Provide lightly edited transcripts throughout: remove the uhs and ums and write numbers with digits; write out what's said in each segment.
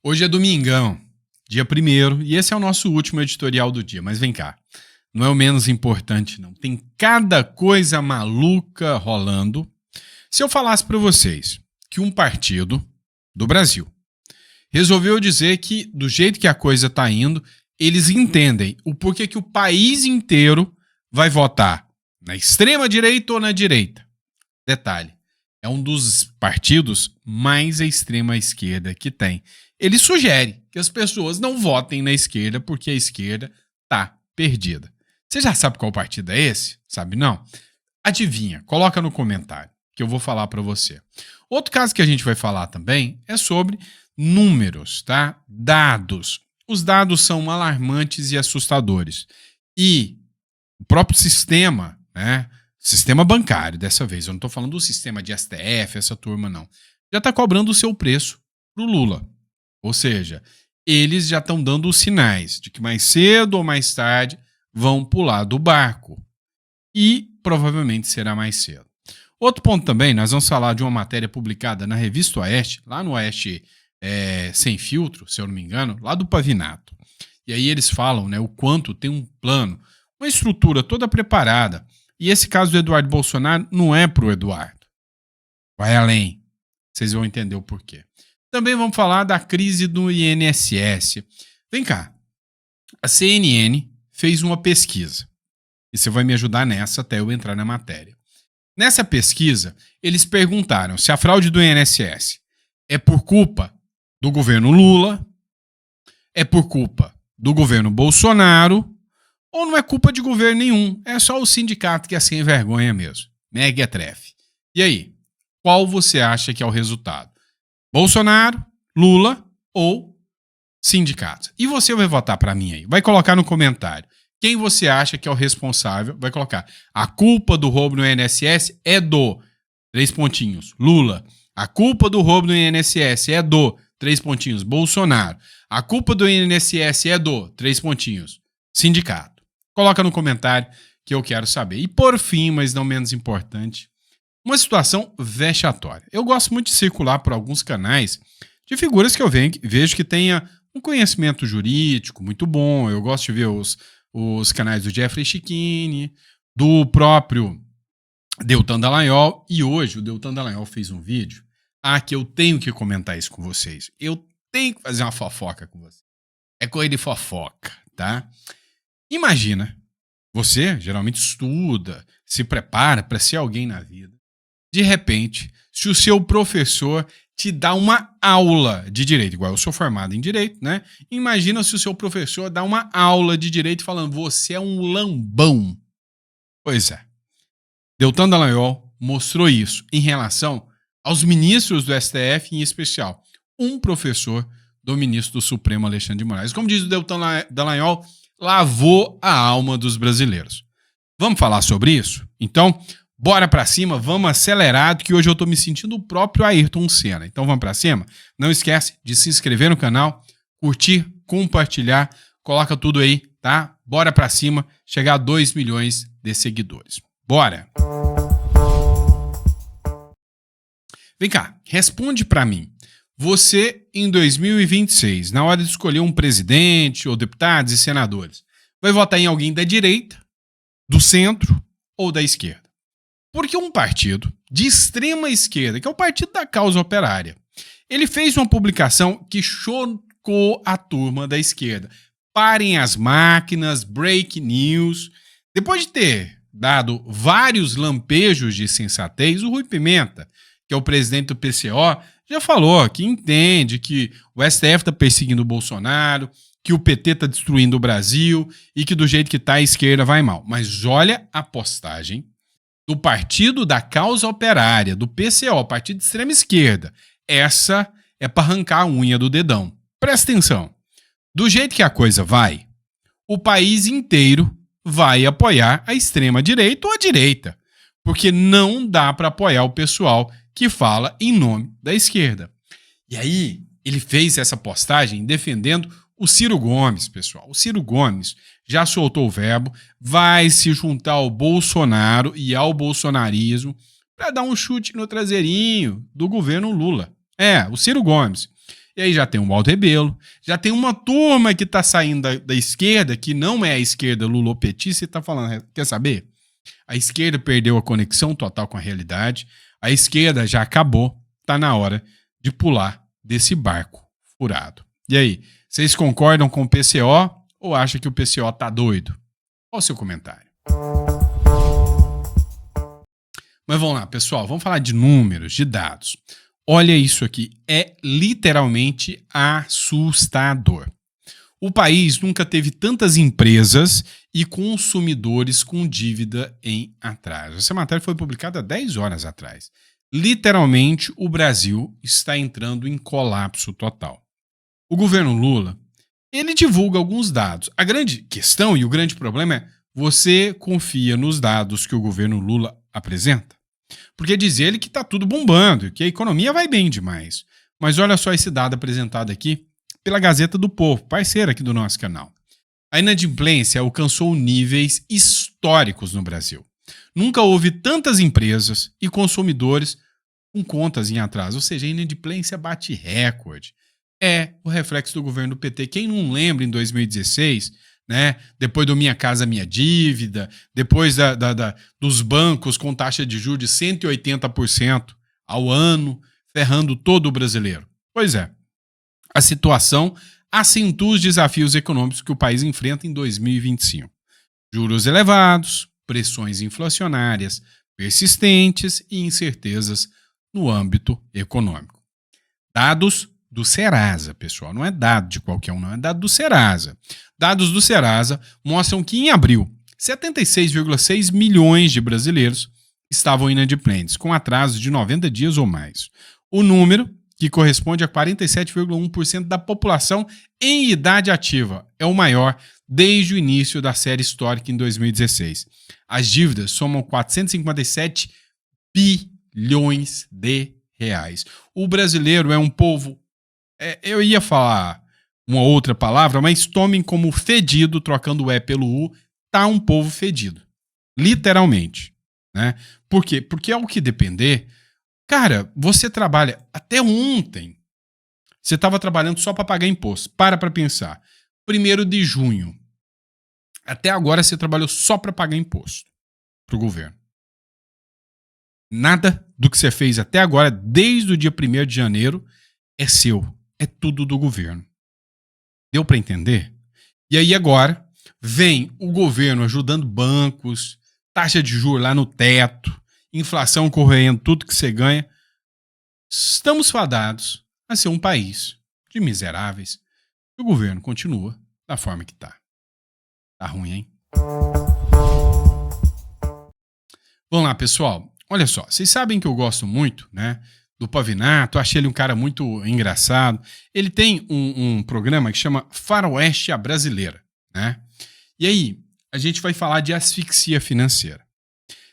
Hoje é domingão, dia 1º, e esse é o nosso último editorial do dia. Mas vem cá, não é o menos importante não. Tem cada coisa maluca rolando. Se eu falasse para vocês que um partido do Brasil resolveu dizer que, do jeito que a coisa está indo, eles entendem o porquê que o país inteiro vai votar na extrema-direita ou na direita. Detalhe, é um dos partidos mais à extrema-esquerda que tem. Ele sugere que as pessoas não votem na esquerda porque a esquerda está perdida. Você já sabe qual partido é esse? Sabe não? Adivinha, coloca no comentário que eu vou falar para você. Outro caso que a gente vai falar também é sobre números, tá? Dados. Os dados são alarmantes e assustadores. E o próprio sistema, né? Sistema bancário, dessa vez. Eu não estou falando do sistema de STF, essa turma, não. Já está cobrando o seu preço pro Lula. Ou seja, eles já estão dando os sinais de que mais cedo ou mais tarde vão pular do barco. E provavelmente será mais cedo. Outro ponto também, nós vamos falar de uma matéria publicada na Revista Oeste, lá no Oeste Sem Filtro, se eu não me engano, lá do Pavinato. E aí eles falam, né, o quanto tem um plano, uma estrutura toda preparada. E esse caso do Eduardo Bolsonaro não é pro Eduardo. Vai além. Vocês vão entender o porquê. Também vamos falar da crise do INSS. Vem cá. A CNN fez uma pesquisa. E você vai me ajudar nessa até eu entrar na matéria. Nessa pesquisa, eles perguntaram se a fraude do INSS é por culpa do governo Lula, é por culpa do governo Bolsonaro, ou não é culpa de governo nenhum, é só o sindicato que é sem vergonha mesmo. Mequetrefe. E aí, qual você acha que é o resultado? Bolsonaro, Lula ou sindicato? E você vai votar para mim aí. Vai colocar no comentário. Quem você acha que é o responsável? Vai colocar. A culpa do roubo no INSS é do... 3 pontinhos. Lula. A culpa do roubo no INSS é do... 3 pontinhos. Bolsonaro. A culpa do INSS é do... 3 pontinhos. Sindicato. Coloca no comentário que eu quero saber. E por fim, mas não menos importante, uma situação vexatória. Eu gosto muito de circular por alguns canais de figuras que eu vejo que tenha um conhecimento jurídico muito bom. Eu gosto de ver os canais do Jeffrey Chikini, do próprio Deltan Dallagnol. E hoje o Deltan Dallagnol fez um vídeo que eu tenho que comentar isso com vocês. Eu tenho que fazer uma fofoca com vocês. É coisa de fofoca, tá? Imagina, você geralmente estuda, se prepara para ser alguém na vida. De repente, se o seu professor te dá uma aula de direito, igual eu sou formado em direito, né? Imagina se o seu professor dá uma aula de direito falando, você é um lambão. Pois é. Deltan Dallagnol mostrou isso em relação aos ministros do STF, em especial um professor do ministro do Supremo, Alexandre de Moraes. Como diz o Deltan Dallagnol, lavou a alma dos brasileiros. Vamos falar sobre isso? Então, bora pra cima, vamos acelerado, que hoje eu tô me sentindo o próprio Ayrton Senna. Então vamos pra cima? Não esquece de se inscrever no canal, curtir, compartilhar, coloca tudo aí, tá? Bora pra cima, chegar a 2 milhões de seguidores. Bora! Vem cá, responde pra mim. Você, em 2026, na hora de escolher um presidente ou deputados e senadores, vai votar em alguém da direita, do centro ou da esquerda? Porque um partido de extrema esquerda, que é o Partido da Causa Operária, ele fez uma publicação que chocou a turma da esquerda. Parem as máquinas, break news. Depois de ter dado vários lampejos de sensatez, o Rui Pimenta, que é o presidente do PCO, já falou que entende que o STF está perseguindo o Bolsonaro, que o PT está destruindo o Brasil e que do jeito que está a esquerda vai mal. Mas olha a postagem do Partido da Causa Operária, do PCO, Partido de Extrema Esquerda. Essa é para arrancar a unha do dedão. Presta atenção. Do jeito que a coisa vai, o país inteiro vai apoiar a extrema-direita ou a direita. Porque não dá para apoiar o pessoal que fala em nome da esquerda. E aí, ele fez essa postagem defendendo o Ciro Gomes, pessoal. O Ciro Gomes já soltou o verbo, vai se juntar ao Bolsonaro e ao bolsonarismo para dar um chute no traseirinho do governo Lula. O Ciro Gomes. E aí já tem o Walter Rebelo, já tem uma turma que tá saindo da esquerda, que não é a esquerda lulopetista, e tá falando, quer saber? A esquerda perdeu a conexão total com a realidade, a esquerda já acabou, tá na hora de pular desse barco furado. E aí, vocês concordam com o PCO ou acham que o PCO tá doido? Qual o seu comentário? Mas vamos lá, pessoal, vamos falar de números, de dados. Olha isso aqui, é literalmente assustador. O país nunca teve tantas empresas e consumidores com dívida em atraso. Essa matéria foi publicada há 10 horas atrás. Literalmente, o Brasil está entrando em colapso total. O governo Lula, ele divulga alguns dados. A grande questão e o grande problema é: você confia nos dados que o governo Lula apresenta? Porque diz ele que está tudo bombando, que a economia vai bem demais. Mas olha só esse dado apresentado aqui pela Gazeta do Povo, parceira aqui do nosso canal. A inadimplência alcançou níveis históricos no Brasil. Nunca houve tantas empresas e consumidores com contas em atraso, ou seja, a inadimplência bate recorde. É o reflexo do governo do PT. Quem não lembra em 2016, né, depois do Minha Casa Minha Dívida, depois dos bancos com taxa de juros de 180% ao ano, ferrando todo o brasileiro? Pois é, a situação acentua os desafios econômicos que o país enfrenta em 2025. Juros elevados, pressões inflacionárias persistentes e incertezas no âmbito econômico. Dados do Serasa, pessoal, não é dado de qualquer um, não, é dado do Serasa. Dados do Serasa mostram que em abril, 76,6 milhões de brasileiros estavam inadimplentes, com atraso de 90 dias ou mais. O número, que corresponde a 47,1% da população em idade ativa, é o maior desde o início da série histórica em 2016. As dívidas somam 457 bilhões de reais. O brasileiro é um povo, eu ia falar uma outra palavra, mas tomem como fedido, trocando o E pelo U, tá um povo fedido. Literalmente. Né? Por quê? Porque ao que depender, cara, você trabalha até ontem. Você estava trabalhando só para pagar imposto. Para pensar. 1º de junho. Até agora você trabalhou só para pagar imposto para o governo. Nada do que você fez até agora, desde o dia 1º de janeiro, é seu. É tudo do governo. Deu para entender? E aí agora vem o governo ajudando bancos, taxa de juros lá no teto, inflação correndo, tudo que você ganha. Estamos fadados a ser um país de miseráveis. E o governo continua da forma que tá. Tá ruim, hein? Vamos lá, pessoal. Olha só, vocês sabem que eu gosto muito, né, do Pavinato. Achei ele um cara muito engraçado. Ele tem um programa que chama Faroeste à Brasileira, né? E aí, a gente vai falar de asfixia financeira.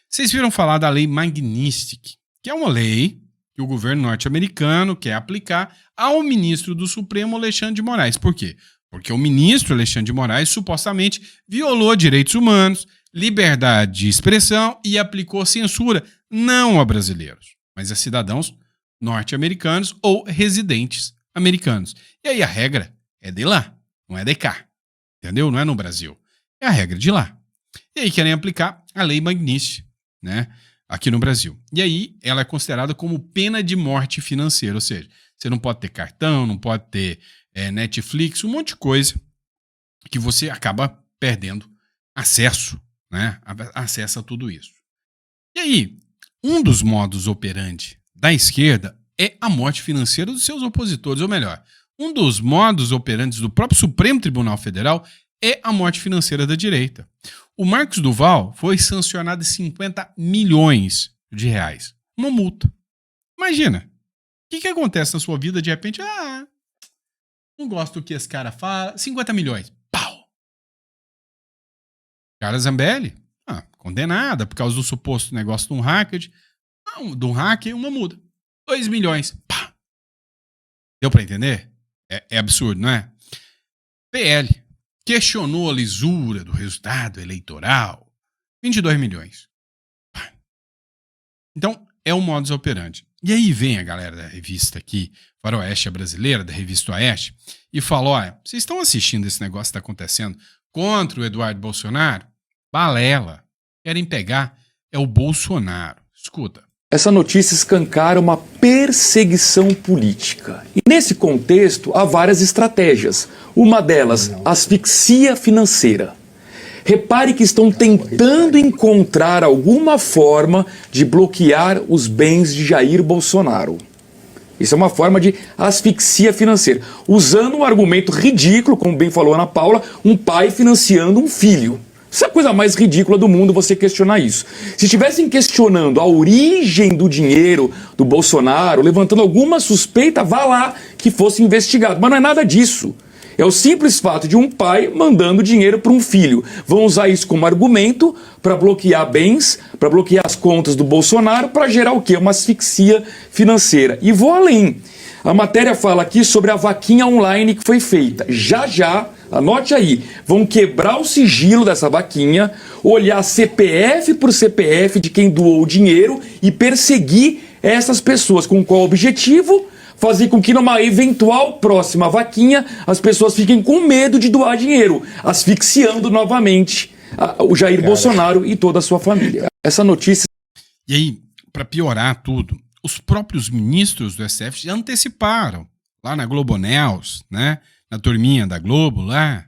Vocês viram falar da lei Magnitsky, que é uma lei que o governo norte-americano quer aplicar ao ministro do Supremo, Alexandre de Moraes. Por quê? Porque o ministro Alexandre de Moraes supostamente violou direitos humanos, liberdade de expressão e aplicou censura não a brasileiros, mas a cidadãos norte-americanos ou residentes americanos. E aí a regra é de lá, não é de cá. Entendeu? Não é no Brasil. É a regra de lá. E aí querem aplicar a lei Magnitsky, né, aqui no Brasil. E aí ela é considerada como pena de morte financeira, ou seja, você não pode ter cartão, não pode ter Netflix, um monte de coisa que você acaba perdendo acesso, né, acesso a tudo isso. E aí, um dos modus operandi da esquerda é a morte financeira dos seus opositores, ou melhor, um dos modus operandi do próprio Supremo Tribunal Federal é a morte financeira da direita. O Marcos Duval foi sancionado em 50 milhões de reais. Uma multa. Imagina. O que acontece na sua vida de repente? Não gosto do que esse cara fala. 50 milhões. Pau! Cara Zambelli, condenada por causa do suposto negócio de um hacker. De um hacker, uma multa. 2 milhões. Pá! Deu pra entender? É absurdo, não é? PL questionou a lisura do resultado eleitoral. 22 milhões. Então, é o modus operandi. E aí vem a galera da revista aqui, Faroeste Brasileira, da revista Oeste, e fala, olha, vocês estão assistindo esse negócio que está acontecendo contra o Eduardo Bolsonaro? Balela. Querem pegar é o Bolsonaro. Escuta. Essa notícia escancara uma perseguição política. E nesse contexto há várias estratégias. Uma delas, asfixia financeira. Repare que estão tentando encontrar alguma forma de bloquear os bens de Jair Bolsonaro. Isso é uma forma de asfixia financeira, usando um argumento ridículo, como bem falou Ana Paula, um pai financiando um filho. Isso é a coisa mais ridícula do mundo, você questionar isso. Se estivessem questionando a origem do dinheiro do Bolsonaro, levantando alguma suspeita, vá lá que fosse investigado. Mas não é nada disso. É o simples fato de um pai mandando dinheiro para um filho. Vão usar isso como argumento para bloquear bens, para bloquear as contas do Bolsonaro, para gerar o quê? Uma asfixia financeira. E vou além. A matéria fala aqui sobre a vaquinha online que foi feita. Já, anote aí, vão quebrar o sigilo dessa vaquinha, olhar CPF por CPF de quem doou o dinheiro e perseguir essas pessoas. Com qual objetivo? Fazer com que numa eventual próxima vaquinha as pessoas fiquem com medo de doar dinheiro, asfixiando novamente o Jair Bolsonaro e toda a sua família. Essa notícia... E aí, para piorar tudo, os próprios ministros do STF já anteciparam, lá na Globo News, né, na turminha da Globo lá,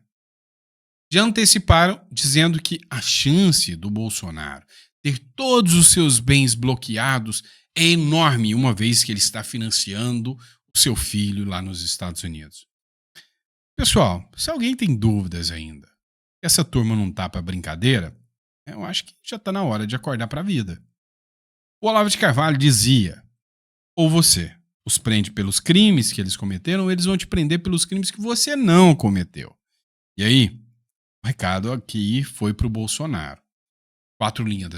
já anteciparam dizendo que a chance do Bolsonaro ter todos os seus bens bloqueados é enorme, uma vez que ele está financiando o seu filho lá nos Estados Unidos. Pessoal, se alguém tem dúvidas ainda, essa turma não tá para brincadeira, eu acho que já está na hora de acordar para a vida. O Olavo de Carvalho dizia, ou você os prende pelos crimes que eles cometeram, ou eles vão te prender pelos crimes que você não cometeu. E aí, o recado aqui foi para o Bolsonaro. 4 linhas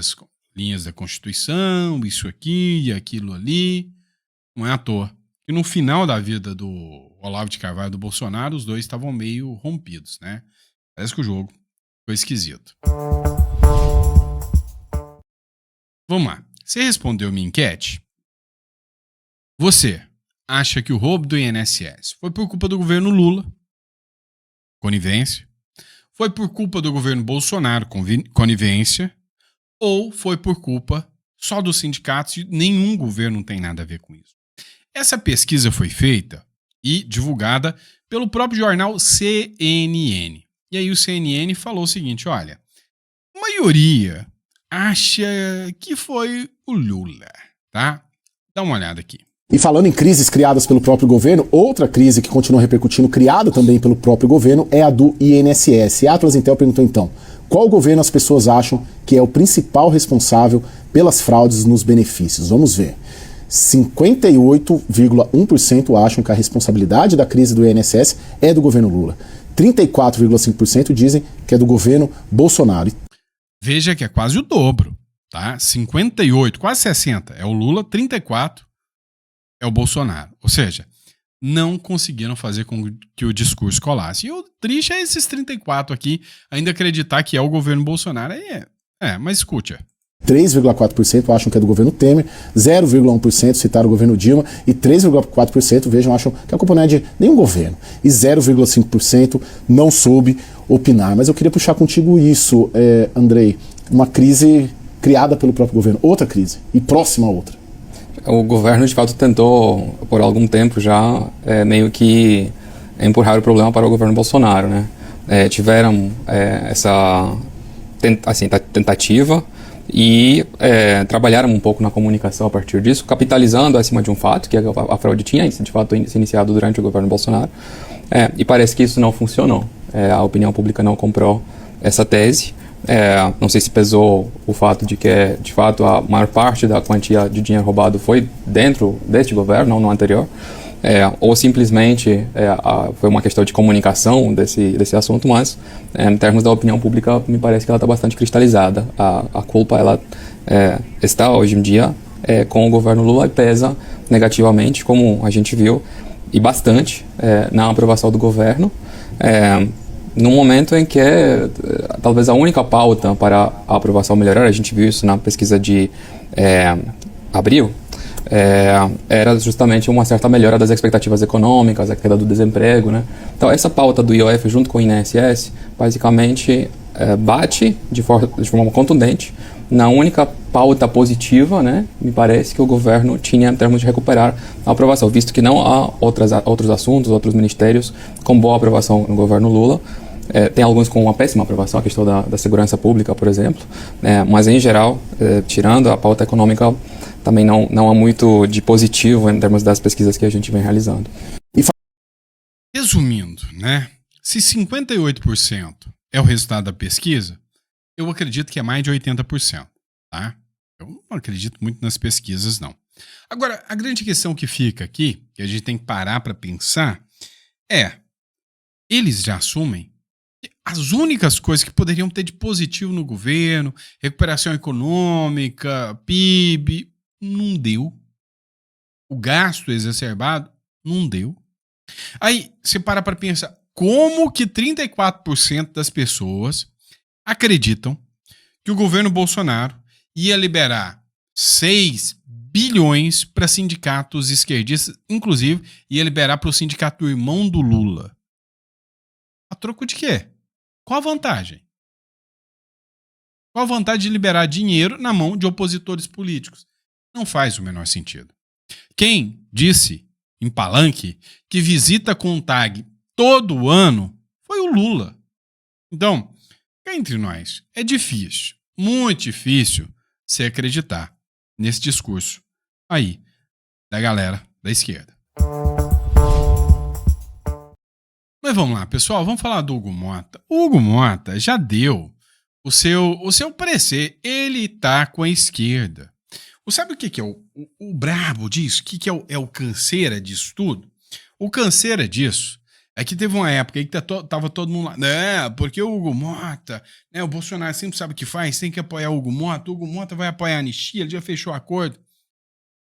da Constituição, isso aqui e aquilo ali. Não é à toa. E no final da vida do Olavo de Carvalho e do Bolsonaro, os dois estavam meio rompidos, né? Parece que o jogo foi esquisito. Vamos lá. Você respondeu minha enquete? Você acha que o roubo do INSS foi por culpa do governo Lula? Conivência. Foi por culpa do governo Bolsonaro? Conivência. Ou foi por culpa só dos sindicatos e nenhum governo tem nada a ver com isso? Essa pesquisa foi feita e divulgada pelo próprio jornal CNN. E aí o CNN falou o seguinte, olha, a maioria acha que foi o Lula, tá? Dá uma olhada aqui. E falando em crises criadas pelo próprio governo, outra crise que continua repercutindo, criada também pelo próprio governo, é a do INSS. A Atlas Intel perguntou então, qual governo as pessoas acham que é o principal responsável pelas fraudes nos benefícios? Vamos ver. 58,1% acham que a responsabilidade da crise do INSS é do governo Lula. 34,5% dizem que é do governo Bolsonaro. Veja que é quase o dobro, tá? 58, quase 60 é o Lula, 34 é o Bolsonaro. Ou seja, não conseguiram fazer com que o discurso colasse. E o triste é esses 34 aqui ainda acreditar que é o governo Bolsonaro. Mas escute. 3,4% acham que é do governo Temer, 0,1% citaram o governo Dilma e 3,4% acham que a culpa não é de nenhum governo. E 0,5% não soube opinar. Mas eu queria puxar contigo isso, Andrei, uma crise criada pelo próprio governo, outra crise e próxima a outra. O governo, de fato, tentou, por algum tempo já, meio que empurrar o problema para o governo Bolsonaro, né? Tiveram essa tentativa e trabalharam um pouho na comunicação a partir disso, capitalizando acima de um fato, que a fraude tinha, de fato, se iniciado durante o governo Bolsonaro. E parece que isso não funcionou. A opinião pública não comprou essa tese. Não sei se pesou o fato de que, de fato, a maior parte da quantia de dinheiro roubado foi dentro deste governo, não no anterior, ou simplesmente foi uma questão de comunicação desse assunto, mas em termos da opinião pública me parece que ela está bastante cristalizada. A culpa ela está hoje em dia com o governo Lula e pesa negativamente, como a gente viu, e bastante na aprovação do governo. No momento em que talvez a única pauta para a aprovação melhorar, a gente viu isso na pesquisa de abril, era justamente uma certa melhora das expectativas econômicas, a queda do desemprego, né? Então essa pauta do IOF junto com o INSS basicamente bate de forma contundente na única pauta positiva, né? Me parece que o governo tinha em termos de recuperar a aprovação, visto que não há outros assuntos, outros ministérios com boa aprovação no governo Lula. Tem alguns com uma péssima aprovação, a questão da segurança pública, por exemplo, mas em geral, tirando a pauta econômica, também não há muito de positivo em termos das pesquisas que a gente vem realizando. Resumindo, né? Se 58% é o resultado da pesquisa, eu acredito que é mais de 80%, tá? Eu não acredito muito nas pesquisas, não. Agora, a grande questão que fica aqui, que a gente tem que parar para pensar, eles já assumem que as únicas coisas que poderiam ter de positivo no governo, recuperação econômica, PIB, não deu. O gasto exacerbado, não deu. Aí, você para pensar, como que 34% das pessoas acreditam que o governo Bolsonaro ia liberar 6 bilhões para sindicatos esquerdistas, inclusive ia liberar para o sindicato do irmão do Lula. A troco de quê? Qual a vantagem? Qual a vantagem de liberar dinheiro na mão de opositores políticos? Não faz o menor sentido. Quem disse em palanque que visita com tag todo ano foi o Lula. Então, cá entre nós, é difícil, muito difícil se acreditar nesse discurso aí da galera da esquerda. Mas vamos lá, pessoal, vamos falar do Hugo Mota. O Hugo Mota já deu o seu parecer, ele tá com a esquerda. Sabe o que é o brabo disso? O que é o canseira disso tudo? O canseira disso é que teve uma época aí que tava todo mundo lá, porque o Hugo Mota, né, o Bolsonaro sempre sabe o que faz, tem que apoiar o Hugo Mota vai apoiar a anistia, ele já fechou o acordo.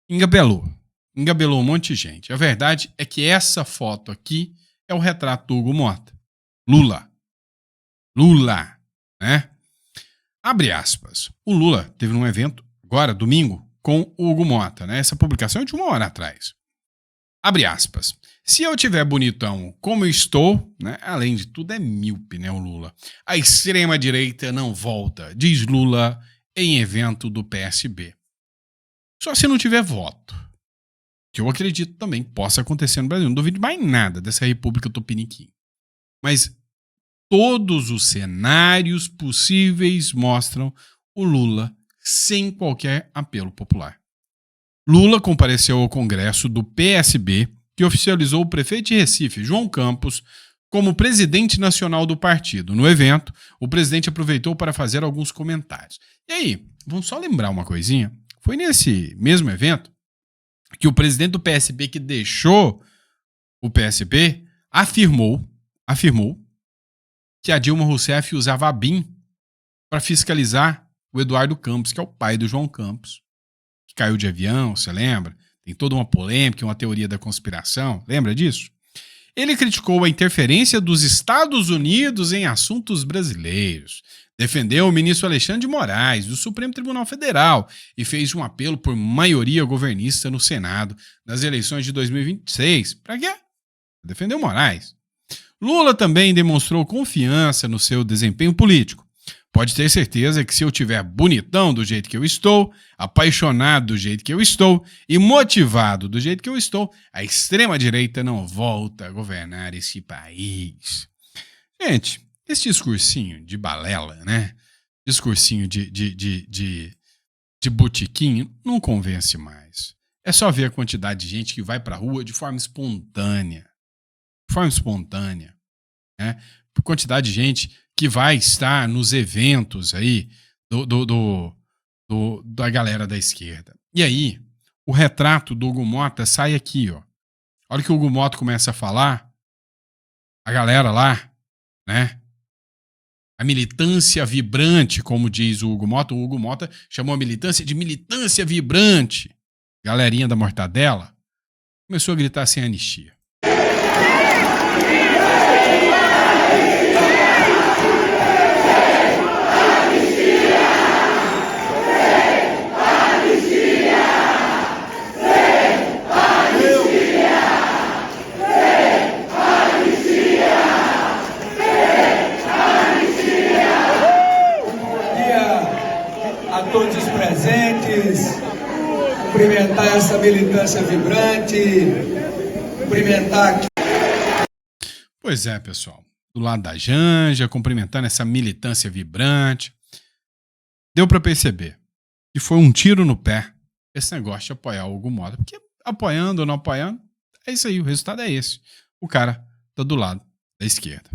Engabelou um monte de gente. A verdade é que essa foto aqui é o retrato do Hugo Mota. Lula, né? Abre aspas. O Lula teve um evento agora, domingo, com o Hugo Mota, né? Essa publicação é de 1 hora atrás. Abre aspas. Se eu tiver bonitão como eu estou, né? Além de tudo é míope, né, o Lula. A extrema-direita não volta, diz Lula em evento do PSB. Só se não tiver voto. Que eu acredito também possa acontecer no Brasil. Não duvido mais nada dessa república tupiniquim. Mas todos os cenários possíveis mostram o Lula sem qualquer apelo popular. Lula compareceu ao Congresso do PSB, que oficializou o prefeito de Recife, João Campos, como presidente nacional do partido. No evento, o presidente aproveitou para fazer alguns comentários. E aí, vamos só lembrar uma coisinha? Foi nesse mesmo evento que o presidente do PSB, que deixou o PSB, afirmou que a Dilma Rousseff usava a BIM para fiscalizar o Eduardo Campos, que é o pai do João Campos, que caiu de avião, você lembra? Tem toda uma polêmica, uma teoria da conspiração, lembra disso? Ele criticou a interferência dos Estados Unidos em assuntos brasileiros, defendeu o ministro Alexandre de Moraes, do Supremo Tribunal Federal, e fez um apelo por maioria governista no Senado nas eleições de 2026. Para quê? Defendeu Moraes. Lula também demonstrou confiança no seu desempenho político. Pode ter certeza que se eu tiver bonitão do jeito que eu estou, apaixonado do jeito que eu estou e motivado do jeito que eu estou, a extrema-direita não volta a governar esse país. Gente, esse discursinho de balela, né? Discursinho de botiquim não convence mais. É só ver a quantidade de gente que vai pra rua de forma espontânea. Né? Por quantidade de gente que vai estar nos eventos aí da galera da esquerda. E aí, o retrato do Hugo Mota sai aqui, ó. A hora que o Hugo Mota começa a falar, a galera lá, né? A militância vibrante, como diz o Hugo Mota chamou a militância de militância vibrante. Galerinha da Mortadela começou a gritar sem anistia. cumprimentar essa militância vibrante, cumprimentar aqui. Pois é, pessoal. Do lado da Janja, cumprimentando essa militância vibrante. Deu para perceber que foi um tiro no pé esse negócio de apoiar o Hugo Motta. Porque apoiando ou não apoiando, é isso aí, o resultado é esse. O cara tá do lado da esquerda.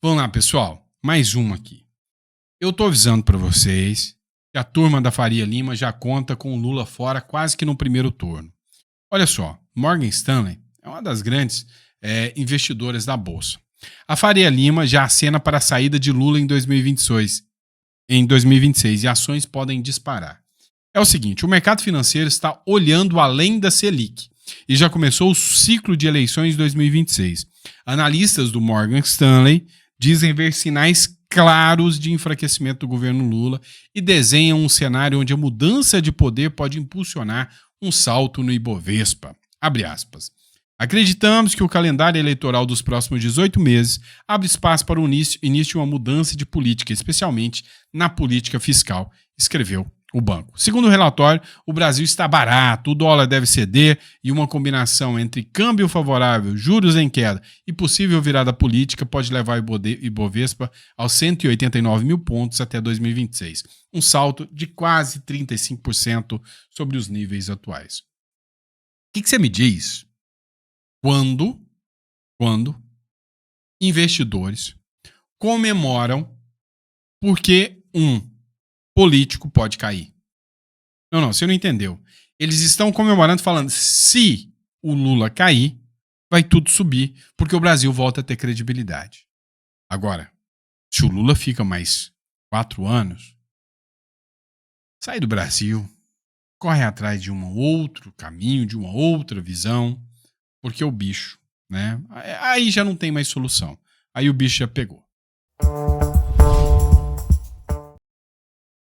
Vamos lá, pessoal. Mais uma aqui. Eu tô avisando para vocês que a turma da Faria Lima já conta com o Lula fora quase que no primeiro turno. Olha só, Morgan Stanley é uma das grandes investidoras da Bolsa. A Faria Lima já acena para a saída de Lula em 2026 e ações podem disparar. É o seguinte, o mercado financeiro está olhando além da Selic e já começou o ciclo de eleições de 2026. Analistas do Morgan Stanley dizem ver sinais claros de enfraquecimento do governo Lula e desenham um cenário onde a mudança de poder pode impulsionar um salto no Ibovespa. Abre aspas. Acreditamos que o calendário eleitoral dos próximos 18 meses abre espaço para o início de uma mudança de política, especialmente na política fiscal, escreveu o banco. Segundo o relatório, o Brasil está barato, o dólar deve ceder e uma combinação entre câmbio favorável, juros em queda e possível virada política pode levar o Ibovespa aos 189 mil pontos até 2026. Um salto de quase 35% sobre os níveis atuais. O que você me diz quando investidores comemoram porque um político pode cair? Não, você não entendeu. Eles estão comemorando falando, se o Lula cair, vai tudo subir, porque o Brasil volta a ter credibilidade. Agora, se o Lula fica mais 4 anos, sai do Brasil, corre atrás de um outro caminho, de uma outra visão, porque o bicho, né? Aí já não tem mais solução. Aí o bicho já pegou.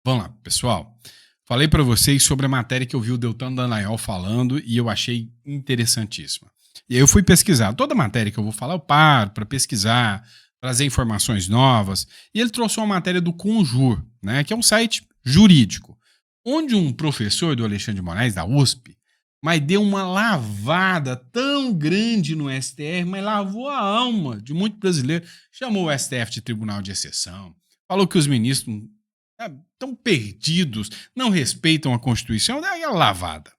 Vamos lá, pessoal. Falei para vocês sobre a matéria que eu vi o Deltan Dallagnol falando e eu achei interessantíssima. E aí eu fui pesquisar. Toda matéria que eu vou falar, eu paro para pesquisar, trazer informações novas. E ele trouxe uma matéria do Conjur, né, que é um site jurídico, onde um professor do Alexandre de Moraes, da USP, mas deu uma lavada tão grande no STF, mas lavou a alma de muito brasileiro. Chamou o STF de tribunal de exceção, falou que os ministros estão perdidos, não respeitam a Constituição, dá aquela lavada.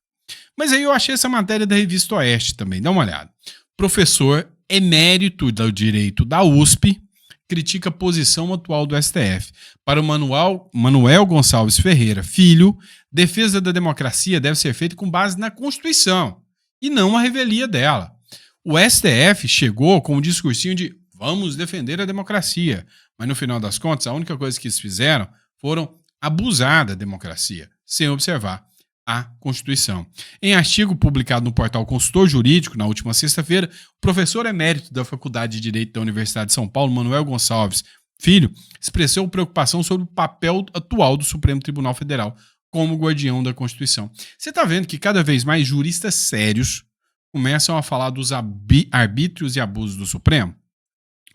Mas aí eu achei essa matéria da Revista Oeste também, dá uma olhada. Professor emérito do direito da USP critica a posição atual do STF. Para o Manuel Gonçalves Ferreira Filho, defesa da democracia deve ser feita com base na Constituição e não a revelia dela. O STF chegou com um discursinho de vamos defender a democracia, mas no final das contas a única coisa que eles fizeram foram abusar da democracia, sem observar a Constituição. Em artigo publicado no portal Consultor Jurídico, na última sexta-feira, o professor emérito da Faculdade de Direito da Universidade de São Paulo, Manuel Gonçalves Filho, expressou preocupação sobre o papel atual do Supremo Tribunal Federal como guardião da Constituição. Você está vendo que cada vez mais juristas sérios começam a falar dos arbítrios e abusos do Supremo?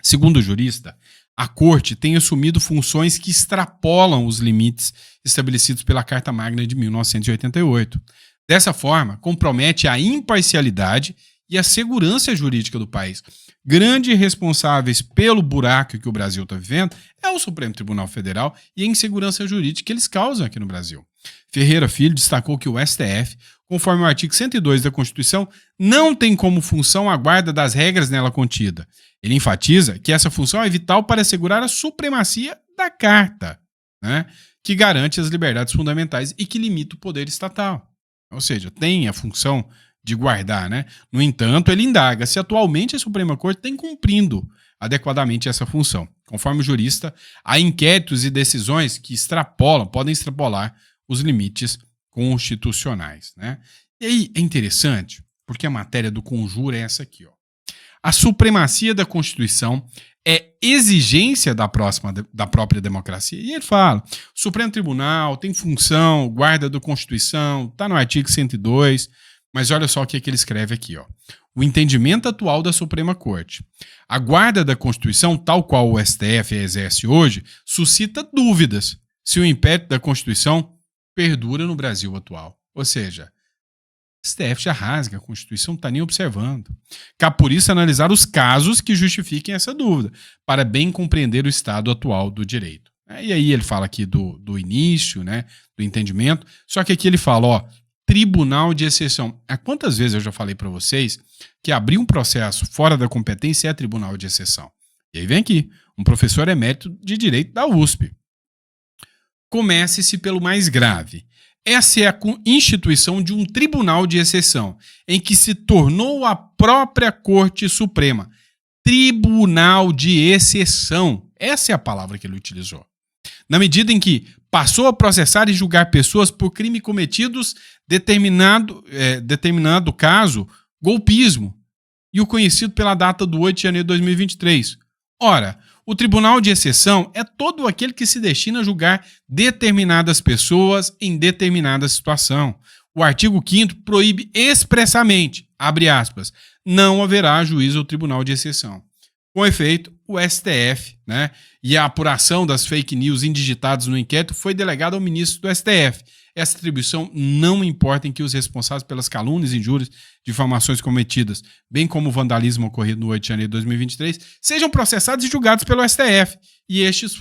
Segundo o jurista, a Corte tem assumido funções que extrapolam os limites estabelecidos pela Carta Magna de 1988. Dessa forma, compromete a imparcialidade e a segurança jurídica do país. Grandes responsáveis pelo buraco que o Brasil está vivendo é o Supremo Tribunal Federal e a insegurança jurídica que eles causam aqui no Brasil. Ferreira Filho destacou que o STF, conforme o artigo 102 da Constituição, não tem como função a guarda das regras nela contida. Ele enfatiza que essa função é vital para assegurar a supremacia da Carta, né, que garante as liberdades fundamentais e que limita o poder estatal. Ou seja, tem a função de guardar, né? No entanto, ele indaga se atualmente a Suprema Corte tem cumprindo adequadamente essa função. Conforme o jurista, há inquéritos e decisões que podem extrapolar os limites constitucionais, né? E aí é interessante, porque a matéria do Conjur é essa aqui, ó. A supremacia da Constituição é exigência da própria democracia. E ele fala, o Supremo Tribunal tem função, guarda da Constituição, está no artigo 102, mas olha só o que ele escreve aqui, ó. O entendimento atual da Suprema Corte. A guarda da Constituição, tal qual o STF exerce hoje, suscita dúvidas se o império da Constituição perdura no Brasil atual. Ou seja, o STF já rasga, a Constituição não está nem observando. Cabe por isso analisar os casos que justifiquem essa dúvida, para bem compreender o estado atual do direito. E aí ele fala aqui do início, né, do entendimento, só que aqui ele fala, ó, tribunal de exceção. Quantas vezes eu já falei para vocês que abrir um processo fora da competência é tribunal de exceção? E aí vem aqui, um professor emérito de direito da USP. Comece-se pelo mais grave. Essa é a instituição de um tribunal de exceção, em que se tornou a própria Corte Suprema. Tribunal de exceção. Essa é a palavra que ele utilizou. Na medida em que passou a processar e julgar pessoas por crime cometidos, determinado caso, golpismo, e o conhecido pela data do 8 de janeiro de 2023. Ora, o tribunal de exceção é todo aquele que se destina a julgar determinadas pessoas em determinada situação. O artigo 5º proíbe expressamente, abre aspas, não haverá juízo ao tribunal de exceção. Com efeito, o STF, né, e a apuração das fake news indigitadas no inquérito foi delegada ao ministro do STF. Essa atribuição não importa em que os responsáveis pelas calúnias, injúrias, difamações cometidas, bem como o vandalismo ocorrido no 8 de janeiro de 2023, sejam processados e julgados pelo STF. E estes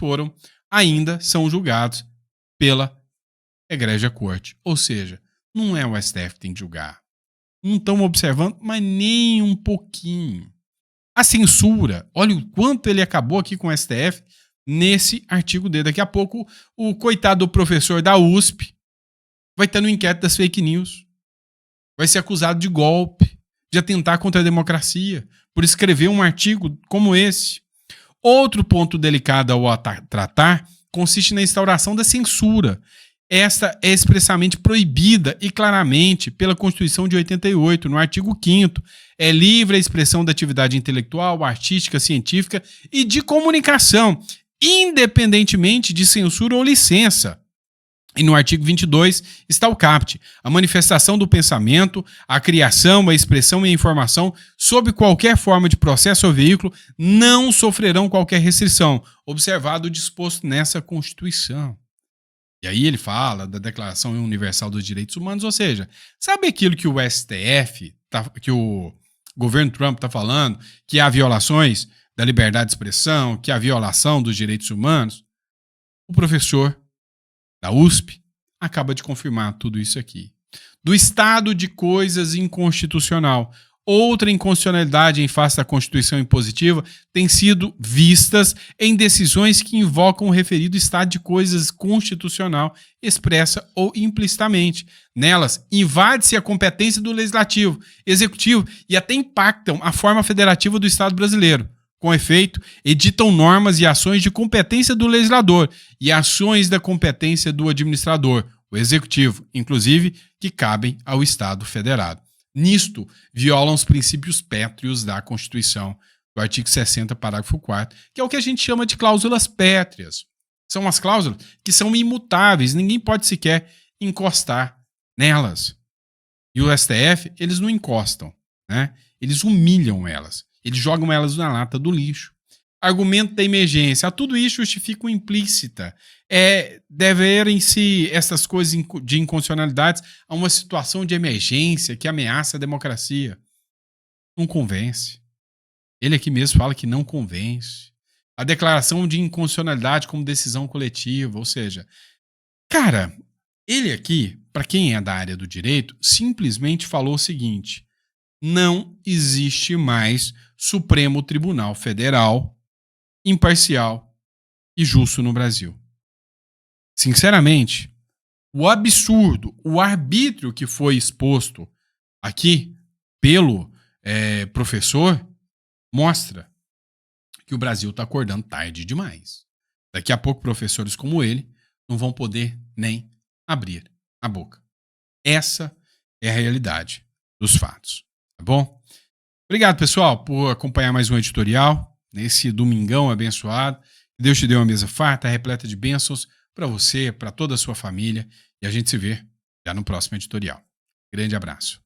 são julgados pela Egrégia Corte. Ou seja, não é o STF que tem que julgar. Não estão observando, mas nem um pouquinho. A censura, olha o quanto ele acabou aqui com o STF nesse artigo dele. Daqui a pouco, o coitado do professor da USP vai estar no inquérito das fake news. Vai ser acusado de golpe, de atentar contra a democracia, por escrever um artigo como esse. Outro ponto delicado ao tratar consiste na instauração da censura. Esta é expressamente proibida e claramente pela Constituição de 88, no artigo 5º. É livre a expressão da atividade intelectual, artística, científica e de comunicação, independentemente de censura ou licença. E no artigo 22 está o caput, a manifestação do pensamento, a criação, a expressão e a informação sob qualquer forma de processo ou veículo não sofrerão qualquer restrição, observado o disposto nessa Constituição. E aí ele fala da Declaração Universal dos Direitos Humanos, ou seja, sabe aquilo que o STF, que o governo Trump está falando, que há violações da liberdade de expressão, que há violação dos direitos humanos? O professor da USP acaba de confirmar tudo isso aqui. Do estado de coisas inconstitucional. Outra inconstitucionalidade em face da Constituição impositiva tem sido vistas em decisões que invocam o referido estado de coisas constitucional, expressa ou implicitamente. Nelas, invade-se a competência do Legislativo, Executivo e até impactam a forma federativa do Estado brasileiro. Com efeito, editam normas e ações de competência do legislador e ações da competência do administrador, o executivo, inclusive, que cabem ao Estado federado. Nisto, violam os princípios pétreos da Constituição, do artigo 60, parágrafo 4º, que é o que a gente chama de cláusulas pétreas. São as cláusulas que são imutáveis, ninguém pode sequer encostar nelas. E o STF, eles não encostam, né? Eles humilham elas. Eles jogam elas na lata do lixo. Argumento da emergência. Tudo isso justifica o implícita. Deverem-se essas coisas de inconstitucionalidades a uma situação de emergência que ameaça a democracia. Não convence. Ele aqui mesmo fala que não convence. A declaração de inconstitucionalidade como decisão coletiva, ou seja, cara, ele aqui, para quem é da área do direito, simplesmente falou o seguinte: não existe mais Supremo Tribunal Federal imparcial e justo no Brasil. Sinceramente, o absurdo, o arbítrio que foi exposto aqui pelo professor mostra que o Brasil está acordando tarde demais. Daqui a pouco professores como ele não vão poder nem abrir a boca. Essa é a realidade dos fatos, tá bom? Obrigado, pessoal, por acompanhar mais um editorial nesse domingão abençoado. Deus te dê uma mesa farta, repleta de bênçãos para você, para toda a sua família. E a gente se vê já no próximo editorial. Grande abraço.